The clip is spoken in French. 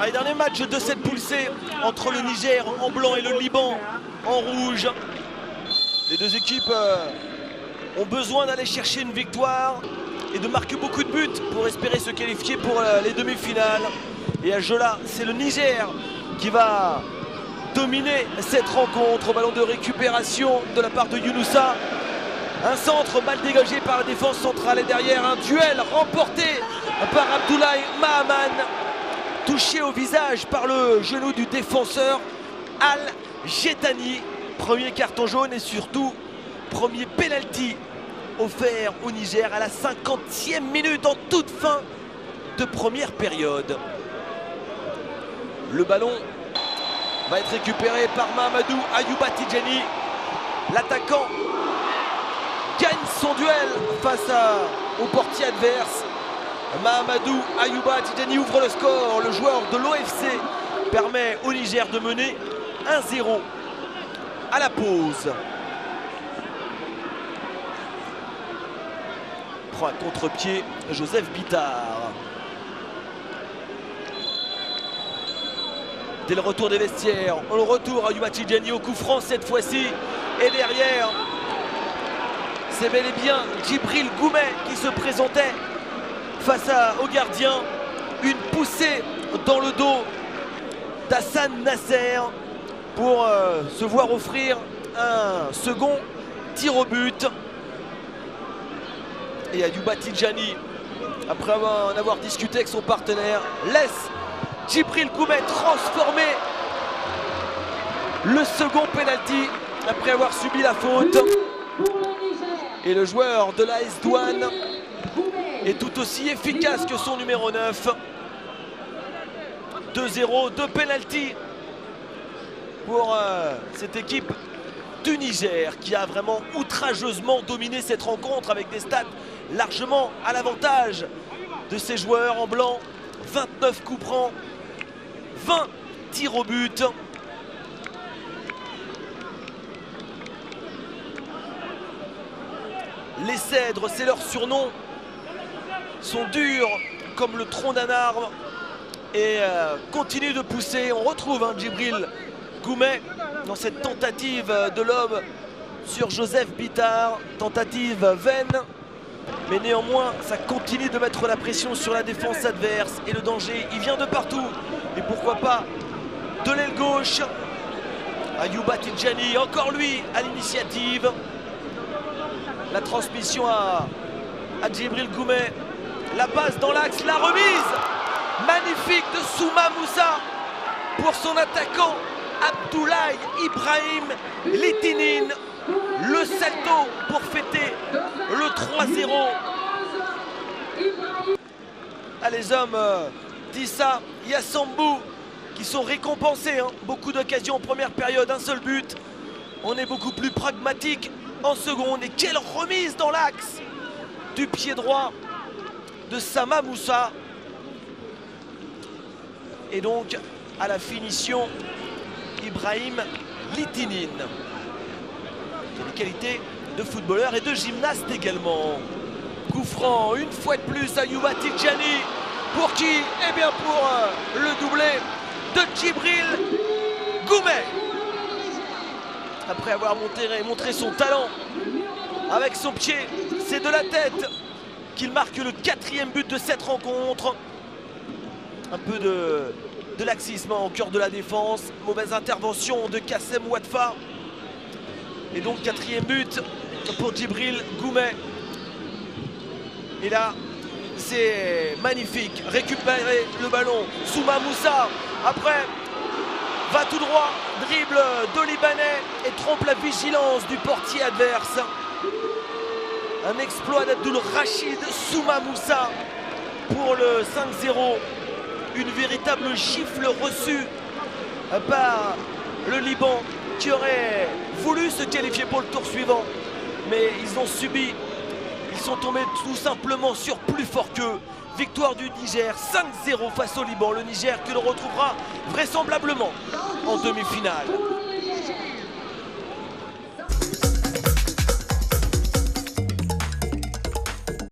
Allez, dernier match de cette poule C entre le Niger en blanc et le Liban en rouge. Les deux équipes ont besoin d'aller chercher une victoire et de marquer beaucoup de buts pour espérer se qualifier pour les demi-finales. Et à ce jeu-là, c'est le Niger qui va dominer cette rencontre au ballon de récupération de la part de Younoussa. Un centre mal dégagé par la défense centrale et derrière un duel remporté par Abdoulaye Mahaman, touché au visage par le genou du défenseur Al-Jetani. Premier carton jaune et surtout premier penalty offert au Niger à la 50e minute en toute fin de première période. Le ballon va être récupéré par Mahamadou Ayouba Tidjani. L'attaquant gagne son duel face au portier adverse. Mahamadou Ayouba Tidjani ouvre le score. Le joueur de l'OFC permet au Niger de mener 1-0 à la pause. Prend un contre-pied Joseph Bittard. Dès le retour des vestiaires, on le retour Ayouba Tidjani au coup franc cette fois-ci. Et derrière, c'est bel et bien Djibril Goumet qui se présentait face au gardien. Une poussée dans le dos d'Hassan Nasser pour se voir offrir un second tir au but. Et Ayouba Tidjani, après en avoir discuté avec son partenaire, laisse Djibril Goumet transformer le second penalty après avoir subi la faute. Et le joueur de l'AS Douane est tout aussi efficace que son numéro 9. 2-0, 2 penalty pour cette équipe du Niger qui a vraiment outrageusement dominé cette rencontre avec des stats largement à l'avantage de ses joueurs en blanc. 29 coups francs, 20 tirs au but. Les cèdres, c'est leur surnom, sont durs comme le tronc d'un arbre et continuent de pousser. On retrouve Djibril Goumet dans cette tentative de lob sur Joseph Bittard, tentative vaine, mais néanmoins ça continue de mettre la pression sur la défense adverse et le danger il vient de partout. Et pourquoi pas de l'aile gauche, Ayouba Tidjani, encore lui à l'initiative. La transmission à Djibril Goumet, la passe dans l'axe, la remise magnifique de Souma Moussa pour son attaquant Abdoulaye Ibrahim Litinine. Le salto pour fêter le 3-0. Les hommes d'Issa Yassambou qui sont récompensés. Beaucoup d'occasions en première période, un seul but. On est beaucoup plus pragmatique en seconde. Et quelle remise dans l'axe du pied droit de Sama Moussa. Et donc à la finition, Ibrahim Litinine. Qui a des qualités de footballeur et de gymnaste également. Coup franc, une fois de plus, Ayouba Tidjani. Pour qui? Eh bien pour le doublé de Djibril Goumet. Après avoir montré son talent avec son pied, c'est de la tête qu'il marque le 4e but de cette rencontre. Un peu de laxisme au cœur de la défense. Mauvaise intervention de Kassem Ouadfa. Et donc 4e but pour Djibril Goumet. Et là, c'est magnifique. Récupérer le ballon. Souma Moussa, après, va tout droit. Dribble de Libanais et trompe la vigilance du portier adverse. Un exploit d'Abdoul Rachid Souma Moussa pour le 5-0. Une véritable gifle reçue par le Liban qui aurait voulu se qualifier pour le tour suivant. Mais ils ont subi, ils sont tombés tout simplement sur plus fort qu'eux. Victoire du Niger 5-0 face au Liban. Le Niger que l'on retrouvera vraisemblablement en demi-finale.